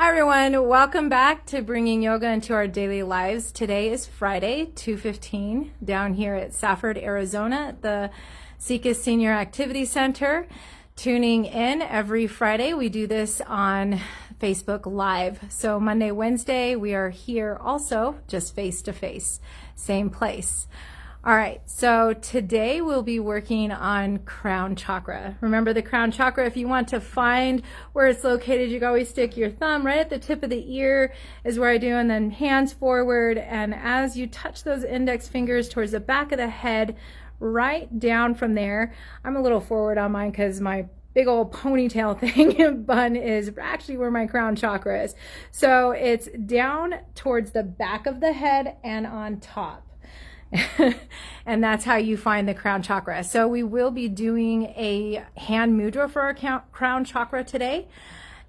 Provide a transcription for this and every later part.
Hi everyone, welcome back to bringing yoga into our daily lives. Today is Friday, 2:15, down here at Safford, Arizona at the Sika Senior Activity Center. Tuning in every Friday. We do this on Facebook Live. So Monday, Wednesday, we are here also just face to face, same place. All right, so today we'll be working on crown chakra. Remember the crown chakra, if you want to find where it's located, you can always stick your thumb right at the tip of the ear is where I do, and then hands forward. And as you touch those index fingers towards the back of the head, right down from there, I'm a little forward on mine because my big old ponytail thing bun is actually where my crown chakra is. So it's down towards the back of the head and on top. And that's how you find the crown chakra. So we will be doing a hand mudra for our crown chakra today.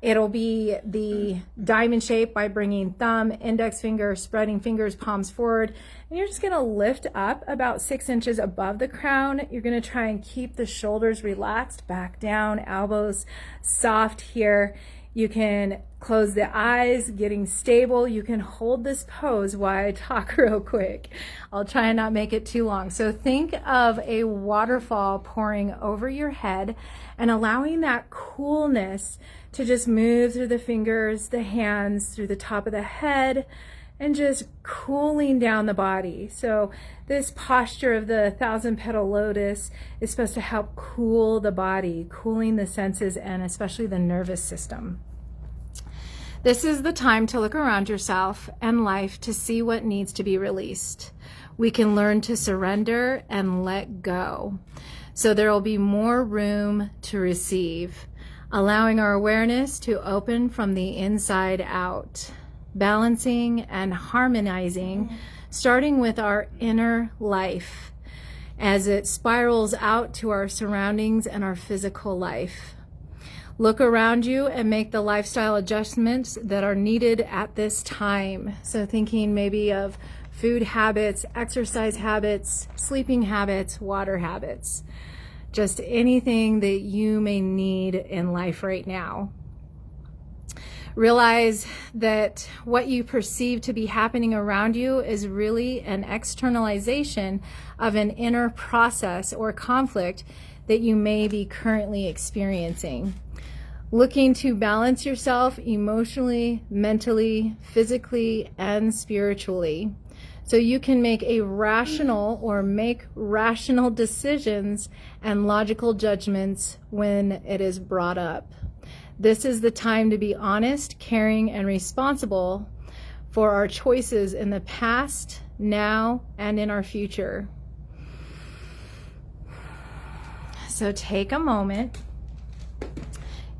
It'll be the diamond shape by bringing thumb, index finger, spreading fingers, palms forward. And you're just going to lift up about 6 inches above the crown. You're going to try and keep the shoulders relaxed, back down, elbows soft here. You can close the eyes, getting stable. You can hold this pose while I talk real quick. I'll try and not make it too long. So think of a waterfall pouring over your head and allowing that coolness to just move through the fingers, the hands, through the top of the head, and just cooling down the body. So this posture of the 1,000-petal lotus is supposed to help cool the body, cooling the senses and especially the nervous system. This is the time to look around yourself and life to see what needs to be released. We can learn to surrender and let go. So there will be more room to receive, allowing our awareness to open from the inside out. Balancing and harmonizing, starting with our inner life as it spirals out to our surroundings and our physical life. Look around you and make the lifestyle adjustments that are needed at this time. So thinking maybe of food habits, exercise habits, sleeping habits, water habits, just anything that you may need in life right now. Realize that what you perceive to be happening around you is really an externalization of an inner process or conflict that you may be currently experiencing. Looking to balance yourself emotionally, mentally, physically, and spiritually, so you can make rational decisions and logical judgments when it is brought up. This is the time to be honest, caring, and responsible for our choices in the past, now, and in our future. So take a moment.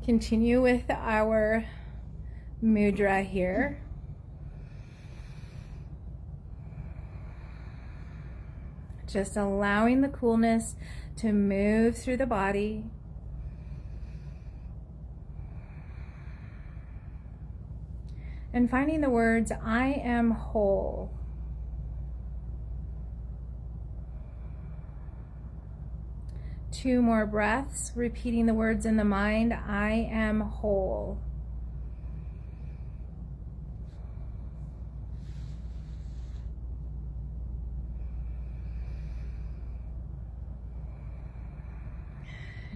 Continue with our mudra here. Just allowing the coolness to move through the body. And finding the words, I am whole. Two more breaths, repeating the words in the mind, I am whole.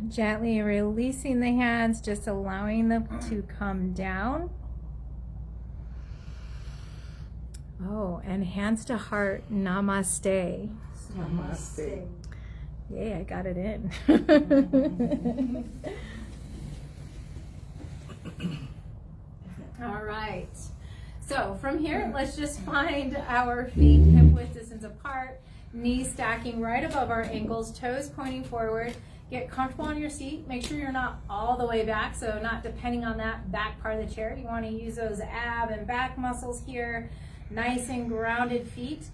Gently releasing the hands, just allowing them to come down. Oh, and hands to heart, namaste. Namaste. Yay, I got it in. All right. So from here, let's just find our feet hip width distance apart, knees stacking right above our ankles, toes pointing forward. Get comfortable on your seat. Make sure you're not all the way back, so not depending on that back part of the chair. You want to use those ab and back muscles here. Nice and grounded feet.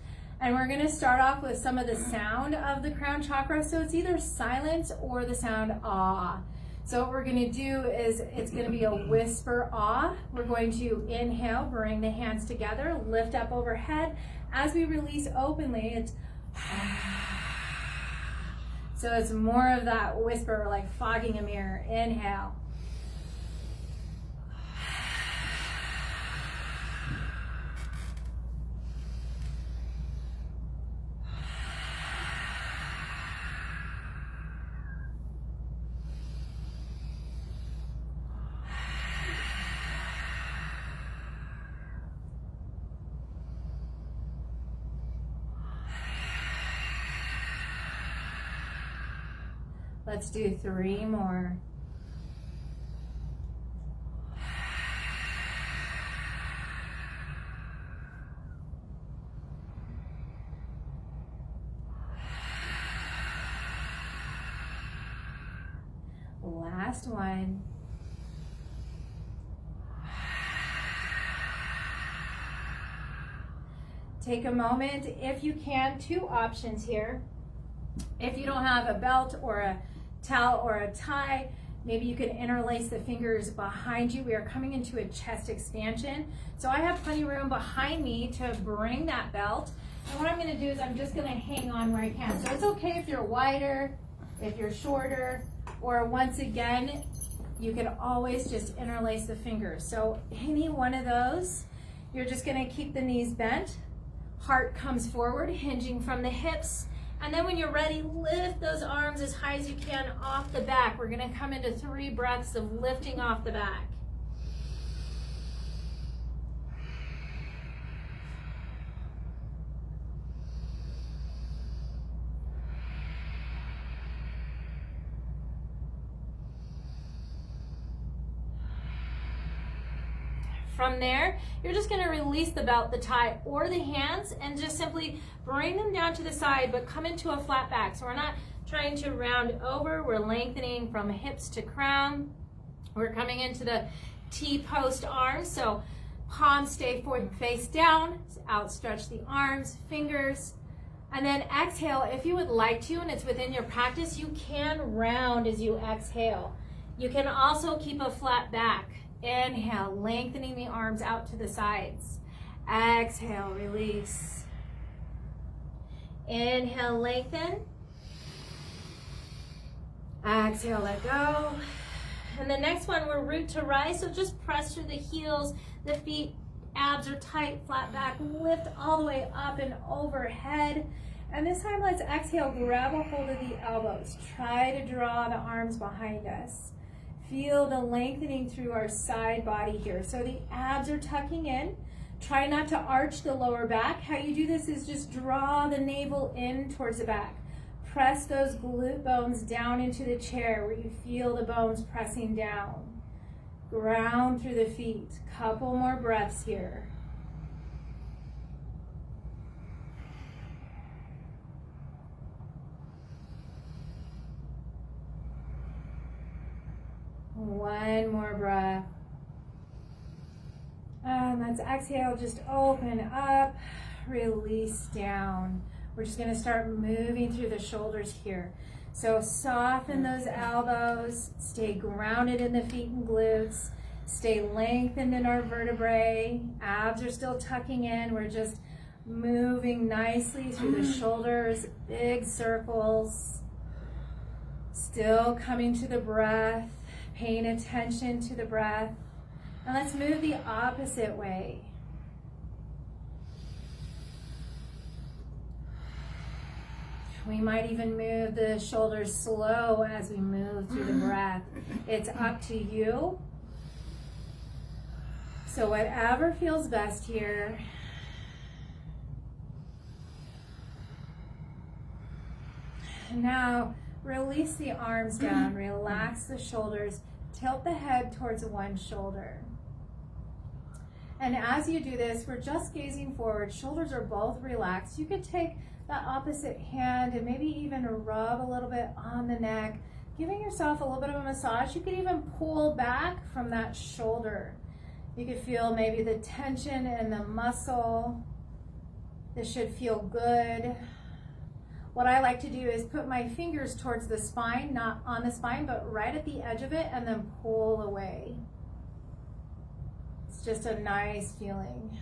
And we're going to start off with some of the sound of the crown chakra. So it's either silence or the sound ah. So what we're going to do is it's going to be a whisper ah. We're going to inhale, bring the hands together, lift up overhead. As we release openly, it's so it's more of that whisper, like fogging a mirror. Inhale. Let's do 3 more. Last one. Take a moment, if you can, 2 options here. If you don't have a belt or a towel or a tie, maybe you can interlace the fingers behind you. We are coming into a chest expansion. So I have plenty of room behind me to bring that belt. And what I'm gonna do is I'm just gonna hang on where I can. So it's okay if you're wider, if you're shorter, or once again, you can always just interlace the fingers. So any one of those, you're just gonna keep the knees bent, heart comes forward, hinging from the hips, and then when you're ready, lift those arms as high as you can off the back. We're gonna come into 3 breaths of lifting off the back. From there, you're just gonna release the belt, the tie, or the hands, and just simply bring them down to the side, but come into a flat back. So we're not trying to round over, we're lengthening from hips to crown. We're coming into the T-post arms, so palms stay forward, face down, outstretch the arms, fingers, and then exhale. If you would like to, and it's within your practice, you can round as you exhale. You can also keep a flat back. Inhale, lengthening the arms out to the sides. Exhale, release. Inhale, lengthen. Exhale, let go. And the next one, we're root to rise, so just press through the heels, the feet, abs are tight, flat back, lift all the way up and overhead. And this time, let's exhale, grab a hold of the elbows. Try to draw the arms behind us. Feel the lengthening through our side body here. So the abs are tucking in. Try not to arch the lower back. How you do this is just draw the navel in towards the back. Press those glute bones down into the chair where you feel the bones pressing down. Ground through the feet. Couple more breaths here. One more breath. And let's exhale, just open up, release down. We're just gonna start moving through the shoulders here. So soften those elbows, stay grounded in the feet and glutes, stay lengthened in our vertebrae. Abs are still tucking in. We're just moving nicely through the shoulders, big circles. Still coming to the breath. Paying attention to the breath. And let's move the opposite way. We might even move the shoulders slow as we move through the breath. It's up to you. So whatever feels best here. Now, release the arms down, relax the shoulders, tilt the head towards one shoulder. And as you do this, we're just gazing forward, shoulders are both relaxed. You could take the opposite hand and maybe even rub a little bit on the neck, giving yourself a little bit of a massage. You could even pull back from that shoulder. You could feel maybe the tension in the muscle. This should feel good. What I like to do is put my fingers towards the spine, not on the spine, but right at the edge of it, and then pull away. It's just a nice feeling.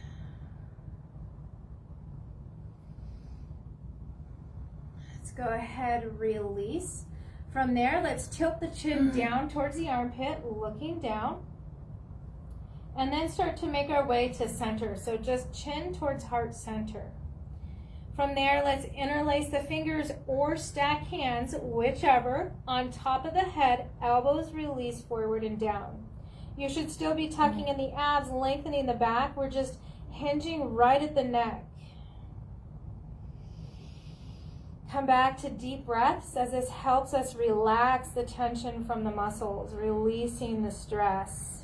Let's go ahead, release. From there, let's tilt the chin down towards the armpit, looking down. And then start to make our way to center. So just chin towards heart center. From there, let's interlace the fingers or stack hands, whichever, on top of the head, elbows release forward and down. You should still be tucking in the abs, lengthening the back. We're just hinging right at the neck. Come back to deep breaths as this helps us relax the tension from the muscles, releasing the stress.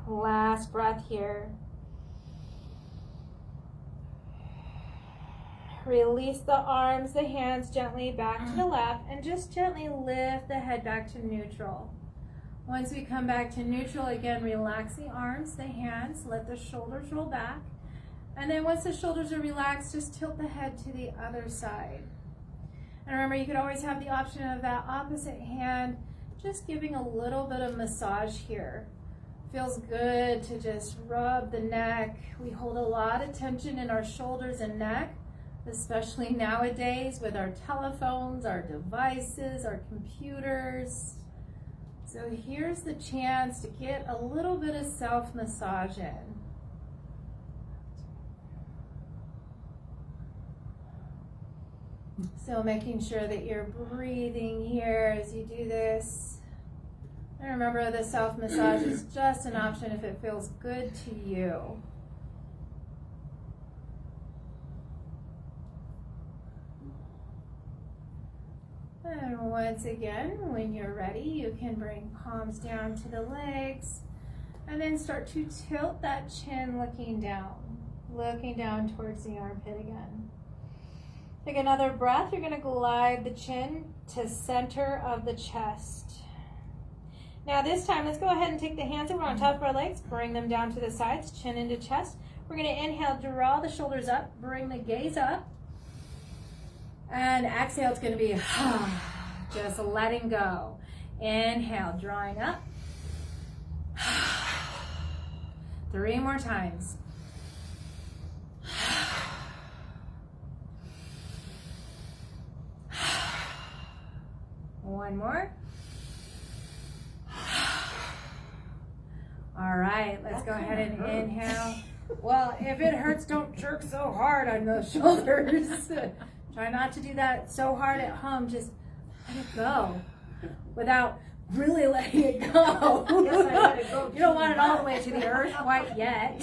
Last breath here. Release the arms, the hands gently back to the left, and just gently lift the head back to neutral. Once we come back to neutral, again, relax the arms, the hands, let the shoulders roll back. And then once the shoulders are relaxed, just tilt the head to the other side. And remember, you could always have the option of that opposite hand, just giving a little bit of massage here. Feels good to just rub the neck. We hold a lot of tension in our shoulders and neck, especially nowadays with our telephones, our devices, our computers. So here's the chance to get a little bit of self-massage in. So making sure that you're breathing here as you do this. And remember, the self-massage is just an option if it feels good to you. And once again, when you're ready, you can bring palms down to the legs and then start to tilt that chin looking down towards the armpit again. Take another breath. You're going to glide the chin to center of the chest. Now this time, let's go ahead and take the hands over on top of our legs, bring them down to the sides, chin into chest. We're going to inhale, draw the shoulders up, bring the gaze up. And exhale, it's going to be just letting go. Inhale, drawing up. 3 more times. One more. All right, let's go ahead and inhale. Well, if it hurts, don't jerk so hard on those shoulders. Try not to do that so hard at home. Just let it go without really letting it go. You don't want it all the way to the earth quite yet.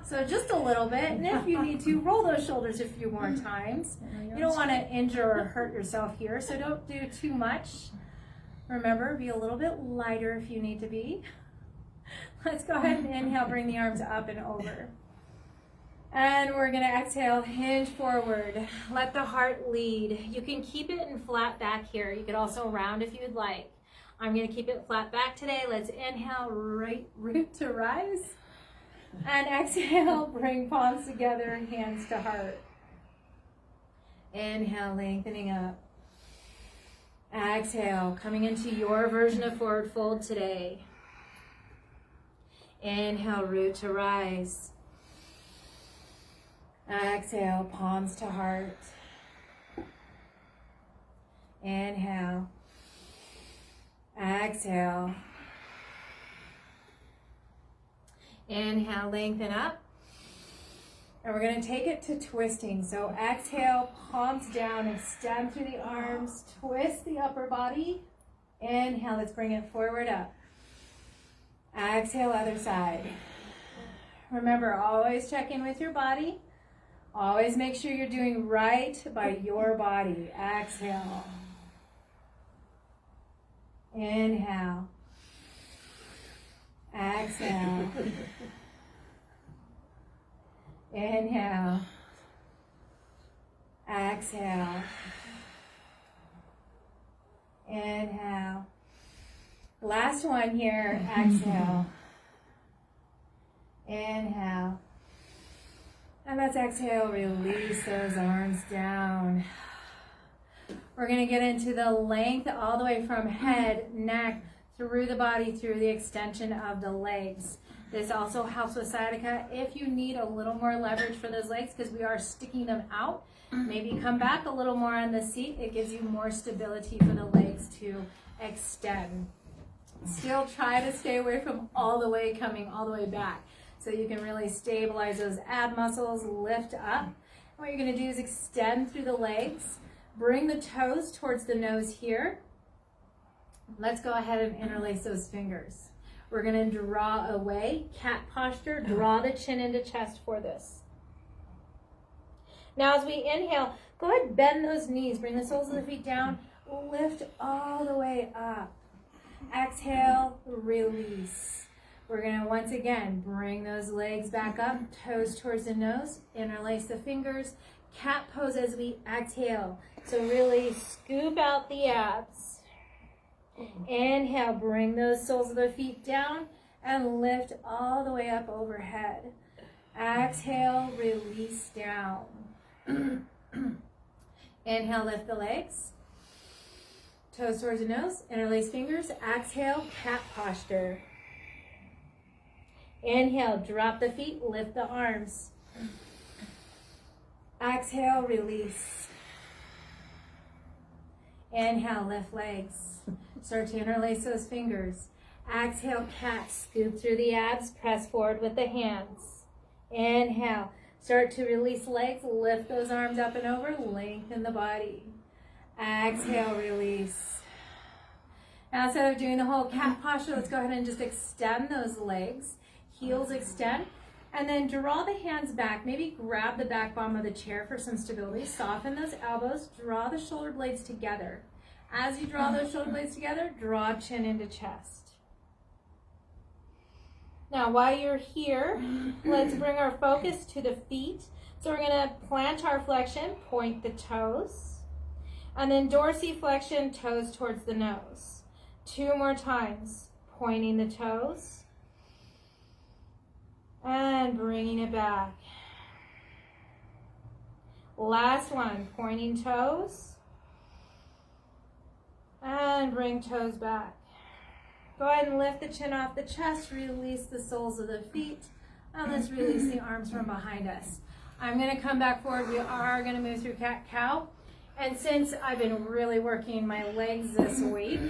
So just a little bit. And if you need to, roll those shoulders a few more times. You don't want to injure or hurt yourself here, so don't do too much. Remember, be a little bit lighter if you need to be. Let's go ahead and inhale, bring the arms up and over. And we're going to exhale, hinge forward. Let the heart lead. You can keep it in flat back here. You could also round if you'd like. I'm going to keep it flat back today. Let's inhale, root to rise. And exhale, bring palms together, hands to heart. Inhale, lengthening up. Exhale, coming into your version of forward fold today. Inhale, root to rise. Exhale, palms to heart. Inhale. Exhale. Inhale, lengthen up. And we're going to take it to twisting. So exhale, palms down, extend through the arms, twist the upper body. Inhale, let's bring it forward up. Exhale, other side. Remember, always check in with your body. Always make sure you're doing right by your body. Exhale. Inhale. Exhale. Inhale. Exhale. Inhale. Last one here. Exhale. Inhale. And let's exhale, release those arms down. We're going to get into the length all the way from head, neck, through the body, through the extension of the legs. This also helps with sciatica. If you need a little more leverage for those legs, because we are sticking them out, maybe come back a little more on the seat. It gives you more stability for the legs to extend. Still try to stay away from coming all the way back. So you can really stabilize those ab muscles, lift up. What you're going to do is extend through the legs. Bring the toes towards the nose here. Let's go ahead and interlace those fingers. We're going to draw away, cat posture, draw the chin into chest for this. Now as we inhale, go ahead and bend those knees, bring the soles of the feet down, lift all the way up. Exhale, release. We're going to once again bring those legs back up, toes towards the nose, interlace the fingers, cat pose as we exhale. So really scoop out the abs. Inhale, bring those soles of the feet down and lift all the way up overhead. Exhale, release down. Inhale, lift the legs. Toes towards the nose, interlace fingers. Exhale, cat posture. Inhale, drop the feet, lift the arms. Exhale, release. Inhale, lift legs. Start to interlace those fingers. Exhale, cat, scoop through the abs, press forward with the hands. Inhale, start to release legs, lift those arms up and over, lengthen the body. Exhale, release. Now instead of doing the whole cat posture, let's go ahead and just extend those legs. Heels extend. And then draw the hands back. Maybe grab the back bottom of the chair for some stability. Soften those elbows. Draw the shoulder blades together. As you draw those shoulder blades together, draw chin into chest. Now, while you're here, let's bring our focus to the feet. So we're going to plantar flexion, point the toes. And then dorsiflexion, toes towards the nose. 2 more times, pointing the toes. And bringing it back. Last one, pointing toes. And bring toes back. Go ahead and lift the chin off the chest, release the soles of the feet, and let's release the arms from behind us. I'm going to come back forward. We are going to move through cat-cow. And since I've been really working my legs this week,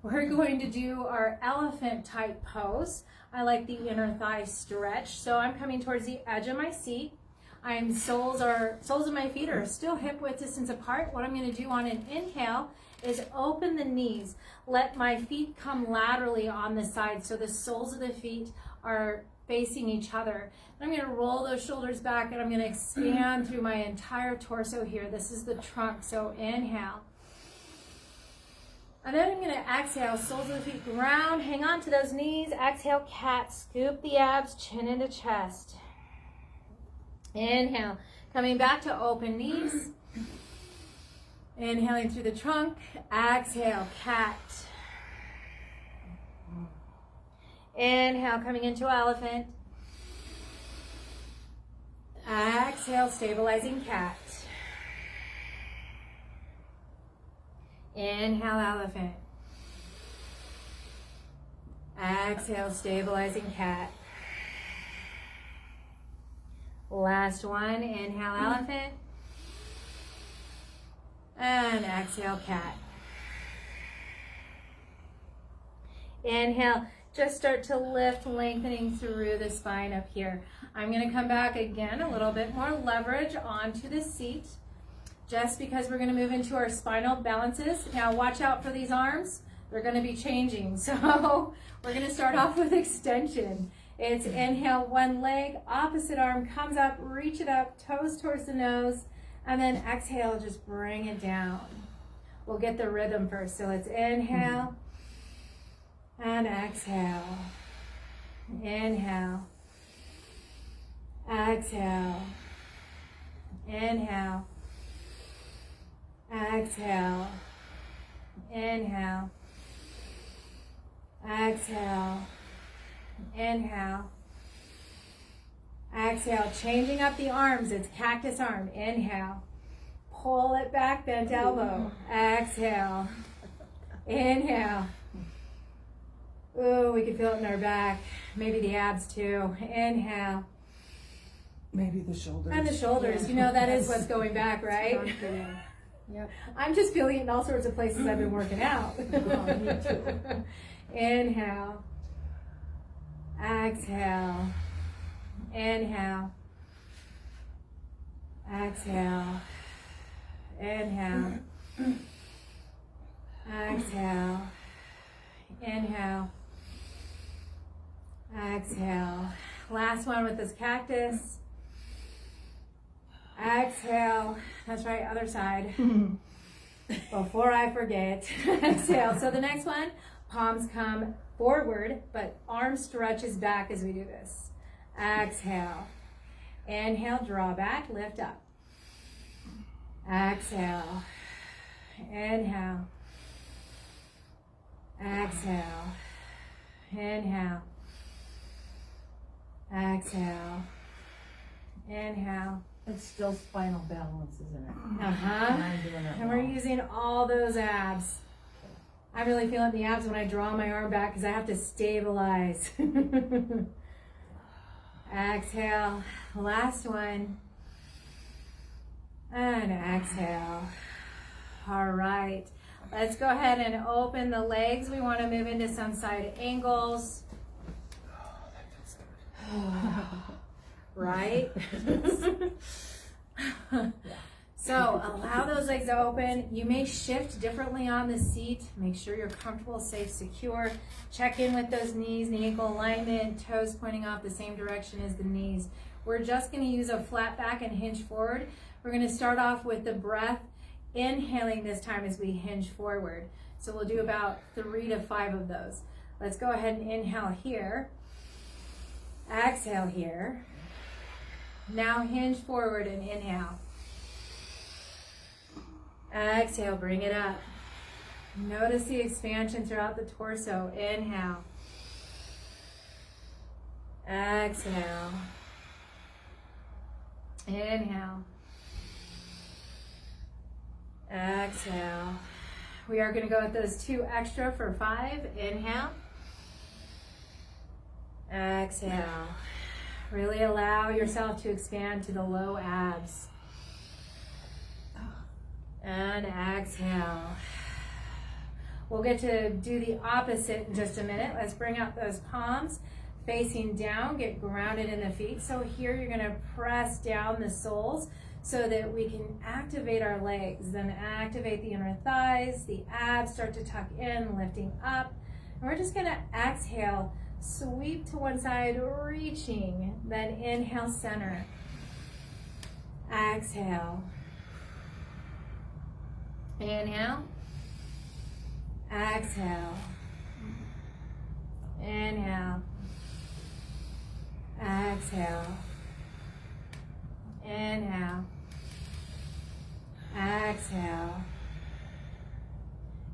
we're going to do our elephant type pose. I like the inner thigh stretch. So I'm coming towards the edge of my seat. Soles of my feet are still hip width distance apart. What I'm going to do on an inhale is open the knees. Let my feet come laterally on the side so the soles of the feet are facing each other. I'm going to roll those shoulders back and I'm going to expand through my entire torso here. This is the trunk, so inhale. And then I'm going to exhale, soles of the feet ground, hang on to those knees. Exhale, cat, scoop the abs, chin into chest. Inhale, coming back to open knees. Inhaling through the trunk. Exhale, cat. Inhale, coming into elephant. Exhale, stabilizing cat. Inhale, elephant. Exhale, stabilizing cat. Last one, inhale, elephant. And exhale, cat. Inhale, just start to lift, lengthening through the spine up here. I'm going to come back again, a little bit more leverage onto the seat, just because we're going to move into our spinal balances. Now watch out for these arms. They're going to be changing. So we're going to start off with extension. It's inhale, one leg, opposite arm comes up, reach it up, toes towards the nose, and then exhale, just bring it down. We'll get the rhythm first. So let's inhale and exhale. Inhale. Exhale. Inhale. Exhale. Inhale. Exhale. Inhale. Exhale. Changing up the arms. It's cactus arm. Inhale. Pull it back, bent elbow. Exhale. Inhale. Ooh, we can feel it in our back. Maybe the abs too. Inhale. Maybe the shoulders. And the shoulders. Yeah. You know, that is what's going back, right? Yep. I'm just feeling it in all sorts of places I've been working out. Oh, me too. Inhale. Exhale. Inhale. Exhale. Inhale. Exhale. Inhale. Exhale. Last one with this cactus. Exhale. That's right, other side. Before I forget. Exhale. So the next one, palms come forward, but arm stretches back as we do this. Exhale. Inhale, draw back, lift up. Exhale. Inhale. Exhale. Inhale. Exhale. Inhale. It's still spinal balance, isn't it? Uh-huh. And I'm doing it And we're wrong. using all those abs. I really feel it in the abs when I draw my arm back because I have to stabilize. Exhale. Last one. And exhale. All right. Let's go ahead and open the legs. We want to move into some side angles. Right? So allow those legs to open. You may shift differently on the seat. Make sure you're comfortable, safe, secure. Check in with those knees, knee ankle alignment, toes pointing off the same direction as the knees. We're just going to use a flat back and hinge forward. We're going to start off with the breath, inhaling this time as we hinge forward. So we'll do about 3 to 5 of those. Let's go ahead and inhale here. Exhale here. Now hinge forward and inhale. Exhale, bring it up. Notice the expansion throughout the torso. Inhale. Exhale. Inhale. Exhale. We are going to go with those 2 extra for 5. Inhale. Exhale. Really allow yourself to expand to the low abs. And exhale. We'll get to do the opposite in just a minute. Let's bring out those palms facing down, get grounded in the feet. So here you're gonna press down the soles so that we can activate our legs, then activate the inner thighs, the abs start to tuck in, lifting up. And we're just gonna exhale, sweep to one side, reaching, then inhale, center. Exhale. Inhale. Exhale. Inhale. Exhale. Inhale. Exhale.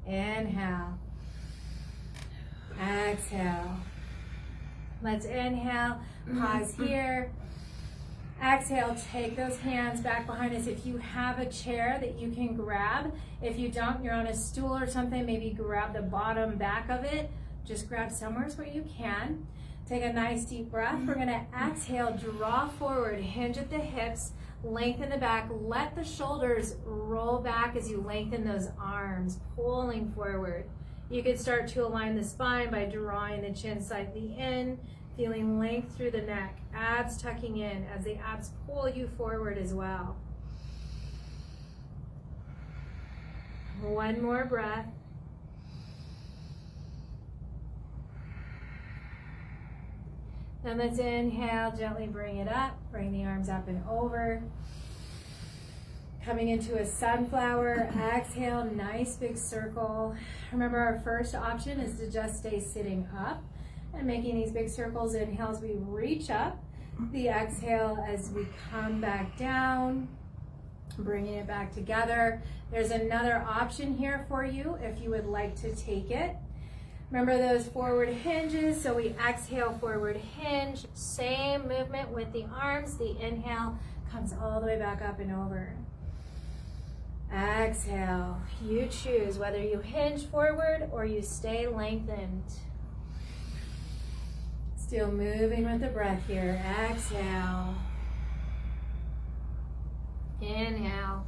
Inhale. Exhale. Let's inhale, pause here. Exhale, take those hands back behind us. If you have a chair that you can grab, if you don't, you're on a stool or something, maybe grab the bottom back of it. Just grab somewhere where you can. Take a nice deep breath. We're gonna exhale, draw forward, hinge at the hips, lengthen the back, let the shoulders roll back as you lengthen those arms, pulling forward. You could start to align the spine by drawing the chin slightly in, feeling length through the neck, abs tucking in as the abs pull you forward as well. One more breath. Then let's inhale, gently bring it up, bring the arms up and over. Coming into a sunflower, exhale, nice big circle. Remember, our first option is to just stay sitting up and making these big circles. Inhale as we reach up, the exhale as we come back down, bringing it back together. There's another option here for you if you would like to take it. Remember those forward hinges, so we exhale, forward hinge, same movement with the arms. The inhale comes all the way back up and over. Exhale, you choose whether you hinge forward or you stay lengthened. Still moving with the breath here. Exhale. Inhale.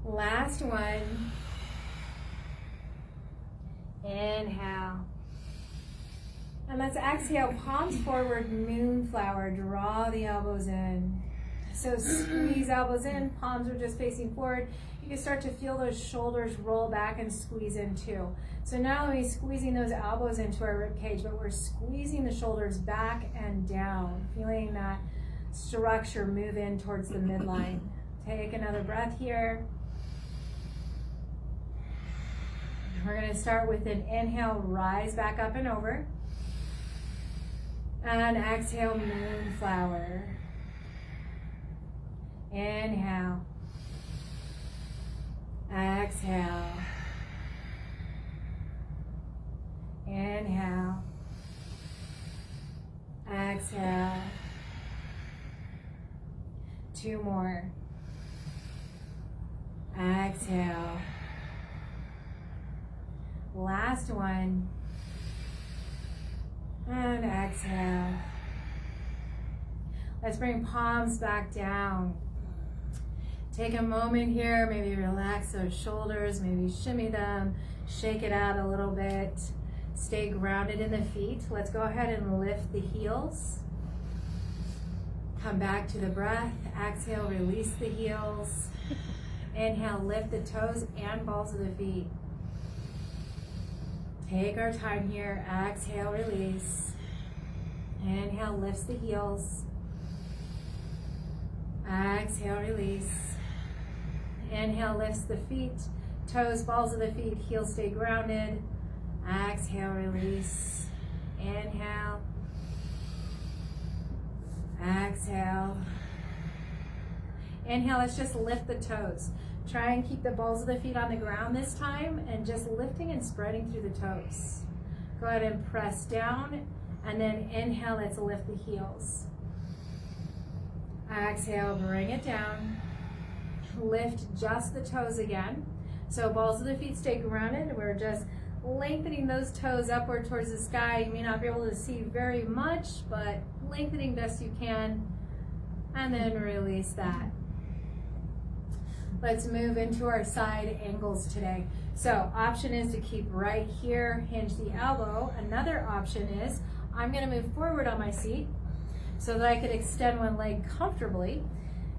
Last one. Inhale. And let's exhale, palms forward, moonflower. Draw the elbows in. So squeeze elbows in, palms are just facing forward. You can start to feel those shoulders roll back and squeeze in too. So not only squeezing those elbows into our rib cage, but we're squeezing the shoulders back and down, feeling that structure move in towards the midline. Take another breath here. We're going to start with an inhale, rise back up and over. And exhale, moonflower. Inhale. Exhale. Inhale. Exhale. 2 more. Exhale. Last one. And exhale. Let's bring palms back down. Take a moment here, maybe relax those shoulders, maybe shimmy them, shake it out a little bit. Stay grounded in the feet. Let's go ahead and lift the heels. Come back to the breath. Exhale, release the heels. Inhale, lift the toes and balls of the feet. Take our time here. Exhale, release. Inhale, lifts the heels. Exhale, release. Inhale, lifts the feet, toes, balls of the feet, heels stay grounded. Exhale, release. Inhale. Exhale. Inhale, let's just lift the toes. Try and keep the balls of the feet on the ground this time and just lifting and spreading through the toes. Go ahead and press down and then inhale, let's lift the heels. Exhale, bring it down. Lift just the toes again. So balls of the feet stay grounded. We're just lengthening those toes upward towards the sky. You may not be able to see very much, but lengthening best you can. And then release that. Let's move into our side angles today. So option is to keep right here, hinge the elbow. Another option is I'm going to move forward on my seat so that I could extend one leg comfortably.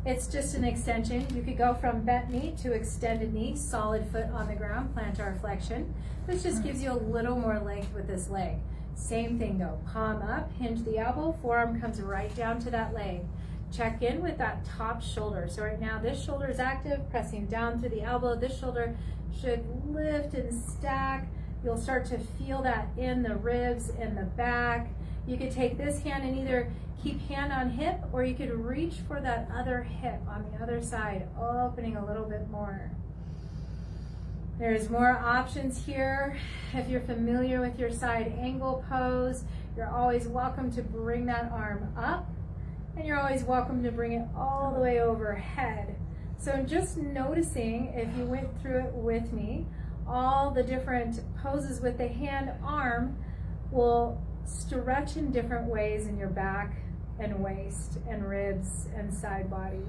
It's just an extension. You could go from bent knee to extended knee, solid foot on the ground, plantar flexion. This just gives you a little more length with this leg. Same thing though, palm up, hinge the elbow, forearm comes right down to that leg. Check in with that top shoulder. So right now this shoulder is active, pressing down through the elbow. This shoulder should lift and stack. You'll start to feel that in the ribs, in the back. You could take this hand and either keep hand on hip, or you could reach for that other hip on the other side, opening a little bit more. There's more options here. If you're familiar with your side angle pose, you're always welcome to bring that arm up, and you're always welcome to bring it all the way overhead. So just noticing, if you went through it with me, all the different poses with the hand arm will stretch in different ways in your back and waist and ribs and side body.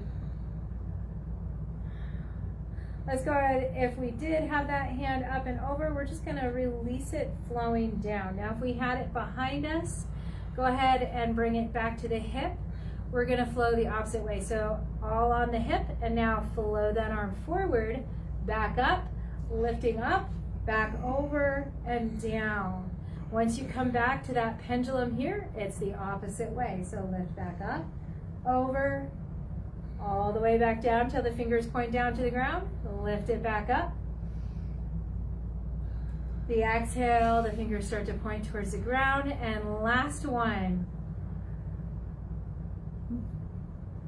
Let's go ahead. If we did have that hand up and over, we're just going to release it flowing down. Now if we had it behind us, go ahead and bring it back to the hip. We're going to flow the opposite way. So all on the hip, and now flow that arm forward, back up, lifting up, back over and down. Once you come back to that pendulum here, it's the opposite way. So lift back up, over, all the way back down till the fingers point down to the ground. Lift it back up. The exhale, the fingers start to point towards the ground. And last one.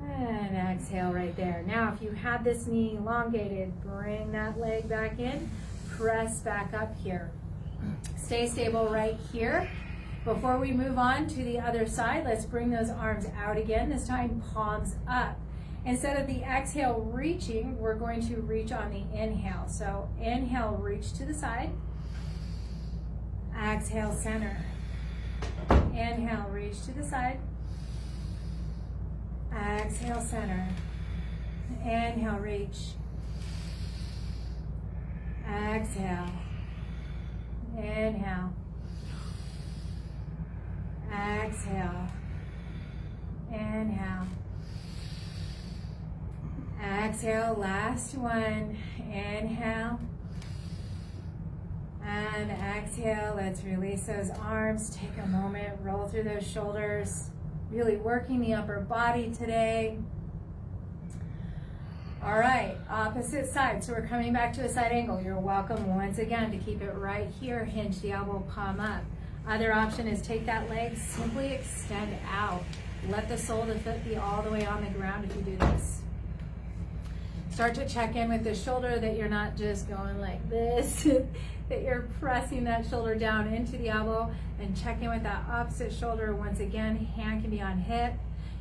And exhale right there. Now, if you had this knee elongated, bring that leg back in, press back up here. Stay stable right here. Before we move on to the other side, let's bring those arms out again, this time palms up. Instead of the exhale reaching, we're going to reach on the inhale. So inhale, reach to the side. Exhale, center. Inhale, reach to the side. Exhale, center. Inhale, reach. Exhale. Inhale. Exhale. Inhale. Exhale, last one. Inhale. And exhale, let's release those arms. Take a moment, roll through those shoulders. Really working the upper body today. All right, opposite side. So we're coming back to a side angle. You're welcome once again to keep it right here. Hinge the elbow, palm up. Other option is take that leg, simply extend out. Let the sole of the foot be all the way on the ground if you do this. Start to check in with the shoulder, that you're not just going like this, that you're pressing that shoulder down into the elbow, and check in with that opposite shoulder. Once again, hand can be on hip.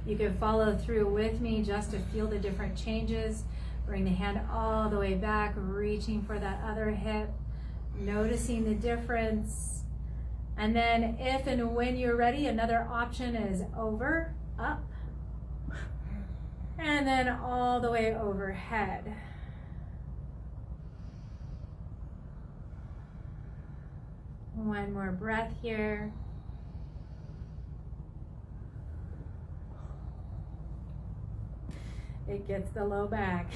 You can follow through with me just to feel the different changes. Bring the hand all the way back, reaching for that other hip, noticing the difference. And then if and when you're ready, another option is over, up, and then all the way overhead. One more breath here. It gets the low back.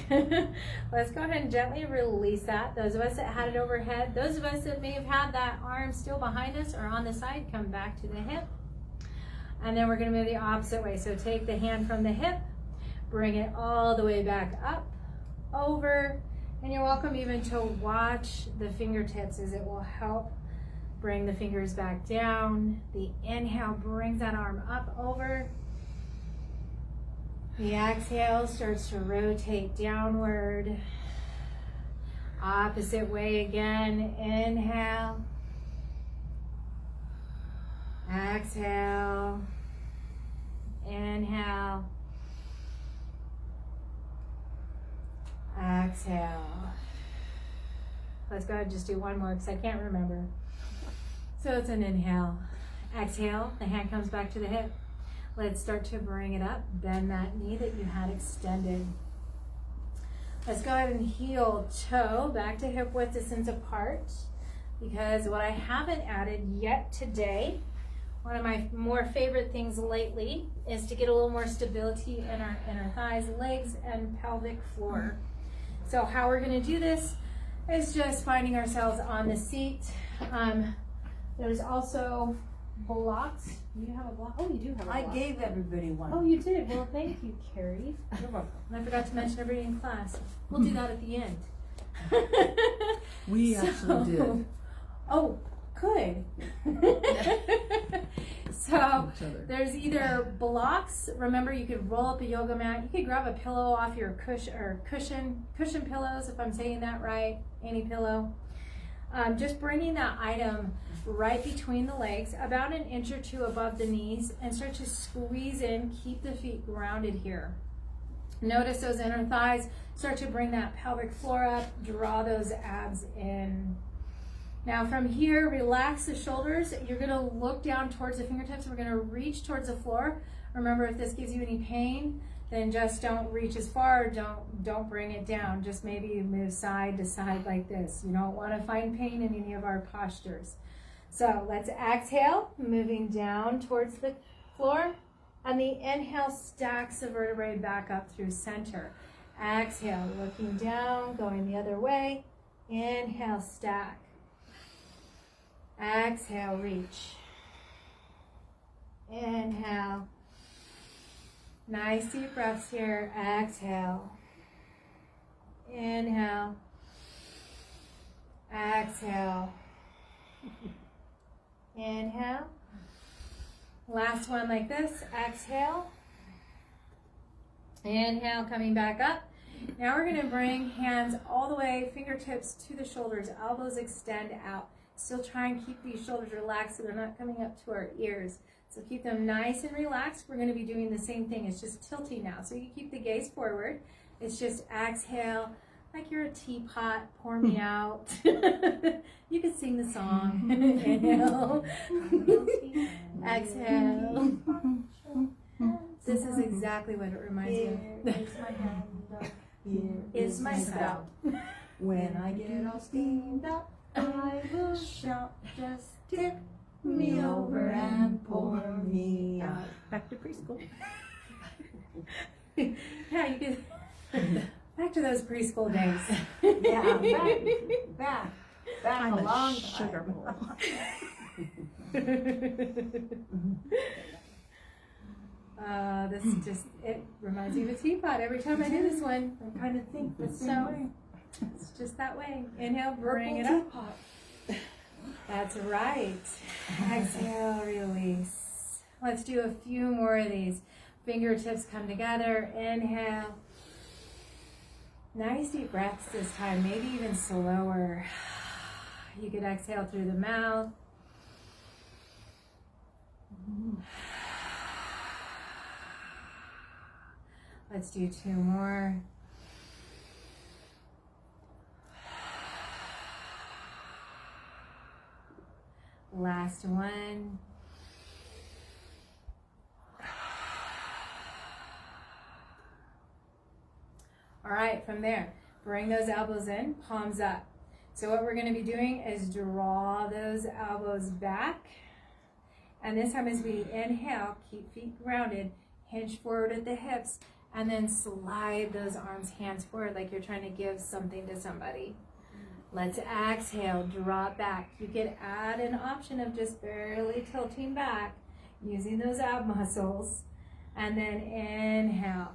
Let's go ahead and gently release that. Those of us that had it overhead, those of us that may have had that arm still behind us or on the side, come back to the hip. And then we're going to move the opposite way. So take the hand from the hip, bring it all the way back up, over, and you're welcome even to watch the fingertips, as it will help bring the fingers back down. The inhale brings that arm up, over. The exhale starts to rotate downward. Opposite way again. Inhale. Exhale. Inhale. Exhale. Let's go ahead and just do one more because I can't remember. So it's an inhale. Exhale. The hand comes back to the hip. Let's start to bring it up. Bend that knee that you had extended. Let's go ahead and heel toe back to hip width distance apart, because what I haven't added yet today, one of my more favorite things lately, is to get a little more stability in our inner thighs, legs, and pelvic floor. So how we're going to do this is just finding ourselves on the seat. There's also blocks. Do you have a block? Oh, you do have a block. I gave everybody one. Oh, you did? Well, thank you, Carrie. You're welcome. And I forgot to mention everybody in class. We'll do that at the end. We actually did. Oh, good. So there's either blocks. Remember, you could roll up a yoga mat. You could grab a pillow off your cushion pillows, if I'm saying that right. Any pillow. Just bringing that item right between the legs, about an inch or two above the knees, and start to squeeze in. Keep the feet grounded here. Notice those inner thighs. Start to bring that pelvic floor up. Draw those abs in. Now from here, relax the shoulders. You're going to look down towards the fingertips. We're going to reach towards the floor. Remember, if this gives you any pain, then just don't reach as far. Don't bring it down. Just maybe you move side to side like this. You don't want to find pain in any of our postures. So let's exhale, moving down towards the floor. And the inhale stacks the vertebrae back up through center. Exhale, looking down, going the other way. Inhale, stack. Exhale, reach. Inhale. Nice deep breaths here. Exhale. Inhale. Exhale. Inhale. Last one like this. Exhale. Inhale, coming back up. Now we're going to bring hands all the way, fingertips to the shoulders, elbows extend out. Still try and keep these shoulders relaxed so they're not coming up to our ears. So keep them nice and relaxed. We're going to be doing the same thing. It's just tilting now. So you keep the gaze forward. It's just exhale like you're a teapot. Pour me out. You can sing the song. Inhale. Exhale. This is exactly what it reminds me of. Here's my hand. Here Is my spout. When I get all steamed up, I will shout, just tip me over and pour me out. Back to preschool. Yeah, you can. Back to those preschool days. Yeah, back I'm a long a sugar time. bowl. This just, it reminds me of a teapot every time I do this one. I kind of think the same So, way. it's just that way. Inhale, bring Purple it up. teapot. That's right. Exhale, release. Let's do a few more of these. Fingertips come together. Inhale. Nice deep breaths this time, maybe even slower. You could exhale through the mouth. Let's do two more. Last one. All right, from there, bring those elbows in, palms up. So what we're going to be doing is draw those elbows back. And this time as we inhale, keep feet grounded, hinge forward at the hips, and then slide those arms, hands forward like you're trying to give something to somebody. Let's exhale, drop back. You could add an option of just barely tilting back, using those ab muscles, and then inhale.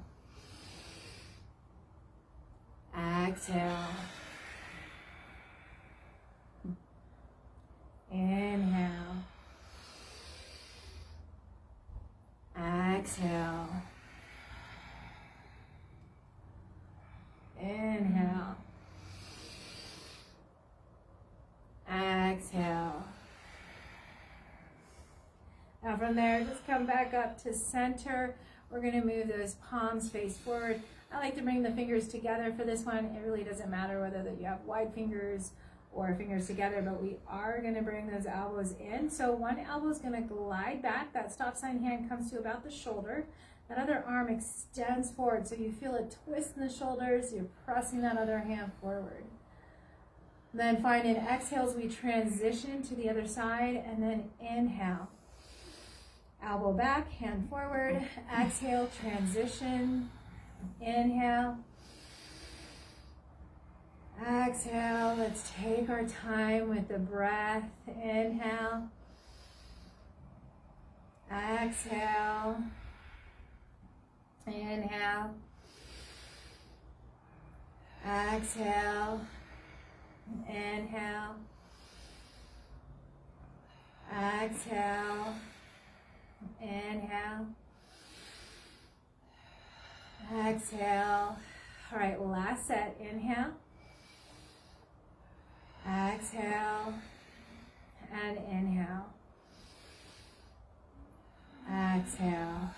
Exhale. Inhale. Exhale. Inhale. Exhale. Now from there, just come back up to center. We're going to move those palms face forward. I like to bring the fingers together for this one. It really doesn't matter whether that you have wide fingers or fingers together, but we are going to bring those elbows in. So one elbow is going to glide back. That stop sign hand comes to about the shoulder. That other arm extends forward, so you feel a twist in the shoulders. You're pressing that other hand forward. Then find an exhale as we transition to the other side, and then inhale. Elbow back, hand forward. Exhale, transition. Inhale. Exhale. Let's take our time with the breath. Inhale. Exhale. Inhale. Exhale. Inhale. Exhale. Inhale. Exhale. All right, last set. Inhale. Exhale. And inhale. Exhale.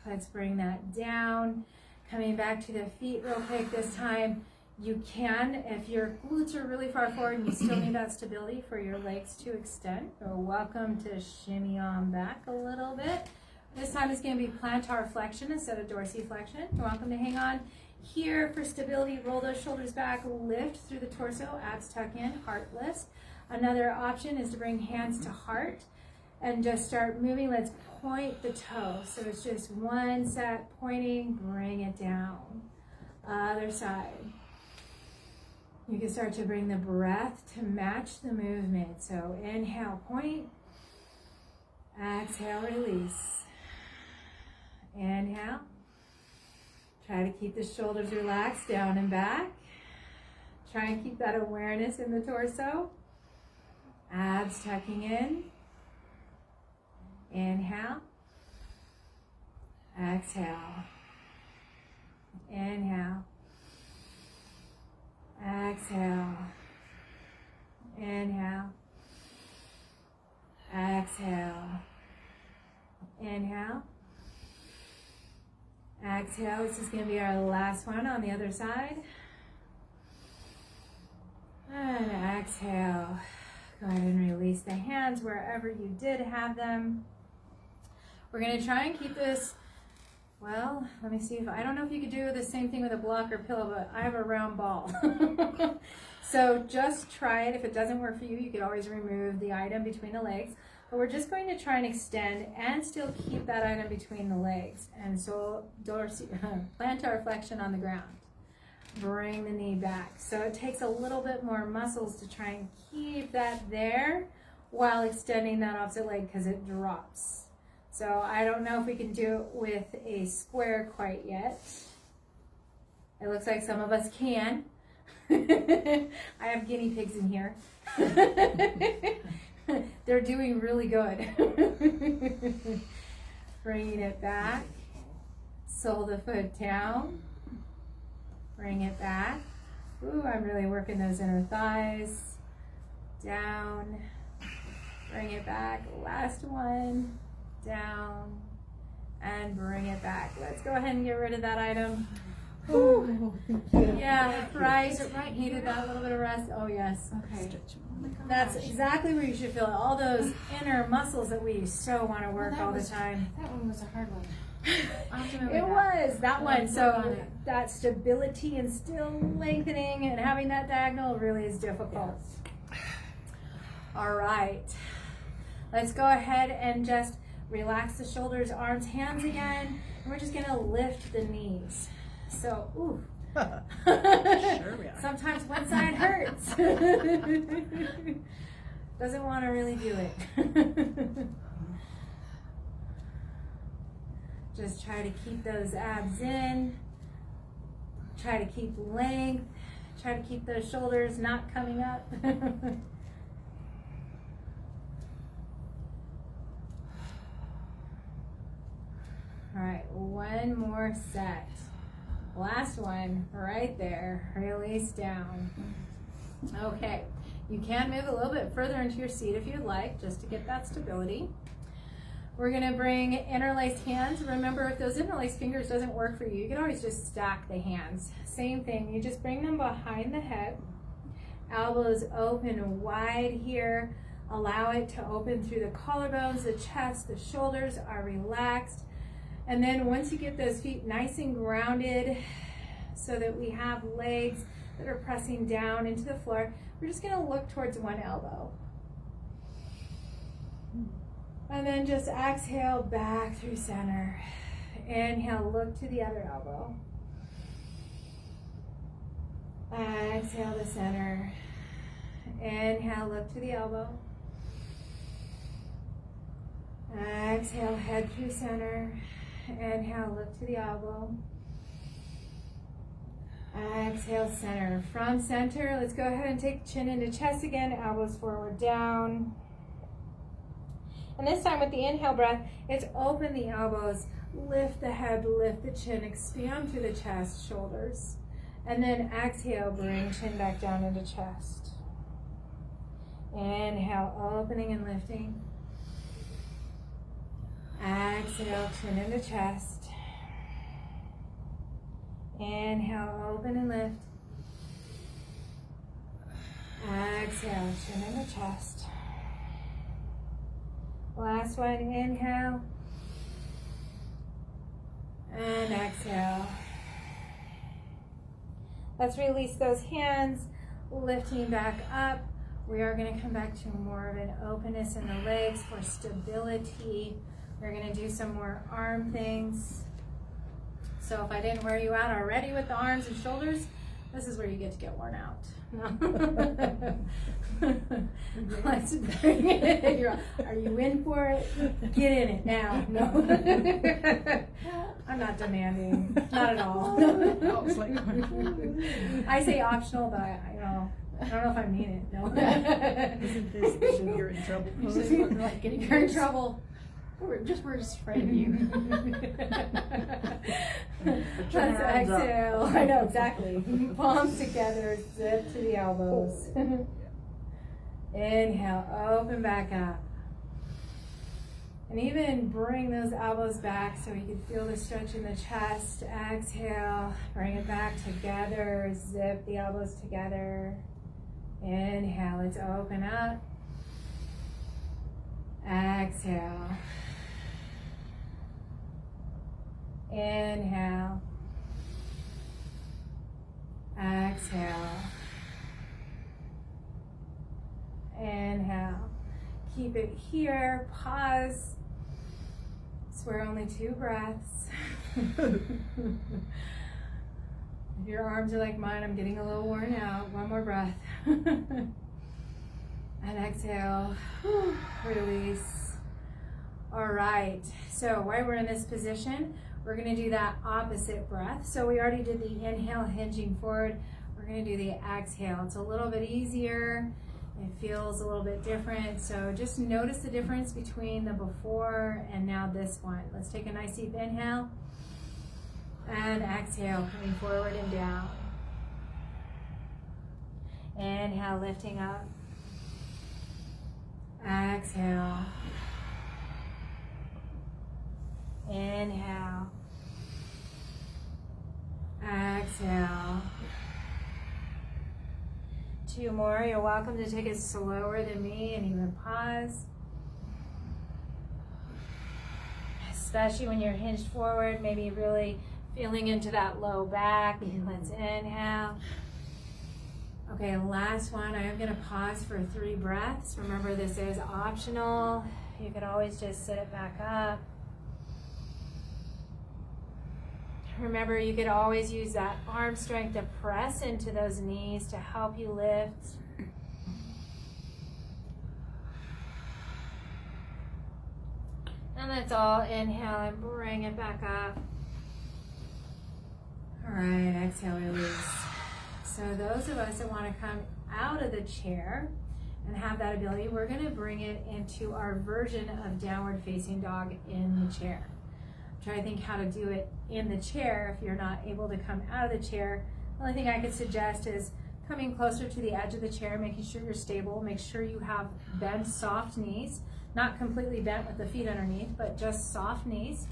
Let's bring that down. Coming back to the feet real quick this time. You can, if your glutes are really far forward and you still need that stability for your legs to extend, you're welcome to shimmy on back a little bit. This time it's going to be plantar flexion instead of dorsiflexion. You're welcome to hang on here for stability. Roll those shoulders back, lift through the torso, abs tuck in, heart lifts. Another option is to bring hands to heart and just start moving. Let's point the toe. So it's just one set, pointing, bring it down. Other side. You can start to bring the breath to match the movement. So inhale, point. Exhale, release. Inhale. Try to keep the shoulders relaxed, down and back. Try and keep that awareness in the torso. Abs tucking in. Inhale. Exhale. Inhale. Exhale. Inhale. Exhale. Inhale. Exhale. This is going to be our last one on the other side. And exhale. Go ahead and release the hands wherever you did have them. We're going to try and keep this, well, let me see if, I don't know if you could do the same thing with a block or pillow, but I have a round ball. So just try it. If it doesn't work for you, you could always remove the item between the legs. But we're just going to try and extend and still keep that item between the legs. And so plantar flexion on the ground. bring the knee back. So it takes a little bit more muscles to try and keep that there while extending that opposite leg because it drops. So I don't know if we can do it with a square quite yet. It looks like some of us can. I have guinea pigs in here. They're doing really good. Bringing it back. Sole the foot down. Bring it back. Ooh, I'm really working those inner thighs. Down. Bring it back. Last one. Down. And bring it back. Let's go ahead and get rid of that item. Ooh. Yeah, right. Needed that little bit of rest. Oh, yes. Okay. That's exactly where you should feel it. All those inner muscles that we so want to work all the time. That one was a hard one. It was that one. So that stability and still lengthening and having that diagonal really is difficult. All right. Let's go ahead and just relax the shoulders, arms, hands again. And we're just going to lift the knees. So, ooh. Sure we are. Sometimes one side hurts. Doesn't want to really do it. Just try to keep those abs in. Try to keep length. Try to keep those shoulders not coming up. All right, one more set. Last one, right there. Release down. Okay, you can move a little bit further into your seat if you'd like, just to get that stability. We're gonna bring interlaced hands. Remember, if those interlaced fingers doesn't work for you, you can always just stack the hands. Same thing, you just bring them behind the head. Elbows open wide here. Allow it to open through the collarbones, the chest, the shoulders are relaxed. And then once you get those feet nice and grounded so that we have legs that are pressing down into the floor, we're just gonna look towards one elbow. And then just exhale back through center. Inhale, look to the other elbow. Exhale to center. Inhale, look to the elbow. Exhale, head through center. Inhale, look to the elbow. Exhale, center. From center, let's go ahead and take the chin into chest again, elbows forward, down. And this time with the inhale breath, it's open the elbows, lift the head, lift the chin, expand through the chest, shoulders. And then exhale, bring chin back down into chest. Inhale, opening and lifting. Exhale, chin into chest. Inhale, open and lift. Exhale, chin into chest. Last one, inhale. And exhale. Let's release those hands, lifting back up. We are going to come back to more of an openness in the legs for stability. We're going to do some more arm things. So if I didn't wear you out already with the arms and shoulders, this is where you get to get worn out. No. Let's bring it. Are you in for it? Get in it now. No. I'm not demanding. Not at all. I say optional, but I don't know if I mean it. No. You're in trouble. You're in trouble. We're just afraid of you. Let's exhale. I know, exactly. Palms together, zip to the elbows. Inhale, open back up. And even bring those elbows back so you can feel the stretch in the chest. Exhale, bring it back together, zip the elbows together. Inhale, let's open up. Exhale. Inhale. Exhale. Inhale. Keep it here. Pause. Swear only 2 breaths. If your arms are like mine, I'm getting a little worn out. One more breath. And exhale, release. All right, so while we're in this position, we're gonna do that opposite breath. So we already did the inhale, hinging forward. We're gonna do the exhale. It's a little bit easier. It feels a little bit different. So just notice the difference between the before and now this one. Let's take a nice deep inhale and exhale, coming forward and down. Inhale, lifting up. Exhale. Inhale. Exhale. 2 more. You're welcome to take it slower than me and even pause. Especially when you're hinged forward, maybe really feeling into that low back. Let's inhale. Okay, last one. I am going to pause for 3 breaths. Remember, this is optional. You could always just sit it back up. Remember, you could always use that arm strength to press into those knees to help you lift. And let's all inhale and bring it back up. All right, exhale, release. So those of us that want to come out of the chair and have that ability, we're going to bring it into our version of downward facing dog in the chair. Try to think how to do it in the chair if you're not able to come out of the chair. The only thing I could suggest is coming closer to the edge of the chair, making sure you're stable, make sure you have bent, soft knees, not completely bent with the feet underneath, but just soft knees.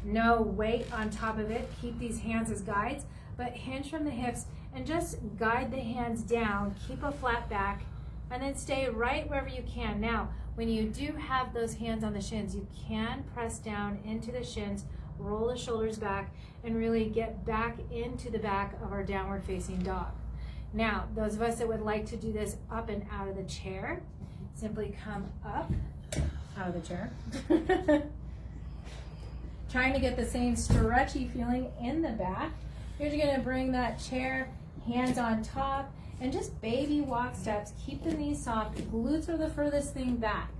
No weight on top of it. Keep these hands as guides, but hinge from the hips and just guide the hands down, keep a flat back, and then stay right wherever you can. Now, when you do have those hands on the shins, you can press down into the shins, roll the shoulders back, and really get back into the back of our downward facing dog. Now, those of us that would like to do this up and out of the chair, simply come up out of the chair. Trying to get the same stretchy feeling in the back. You're just gonna bring that chair, hands on top, and just baby walk steps. Keep the knees soft, glutes are the furthest thing back.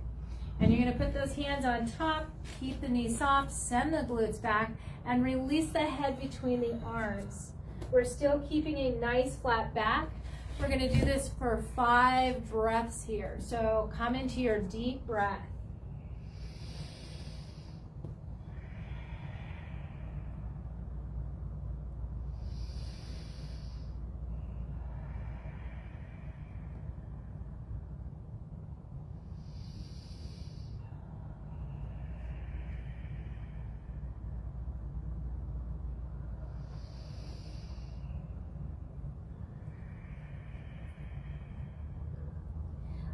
And you're gonna put those hands on top, keep the knees soft, send the glutes back, and release the head between the arms. We're still keeping a nice flat back. We're gonna do this for 5 breaths here. So come into your deep breath.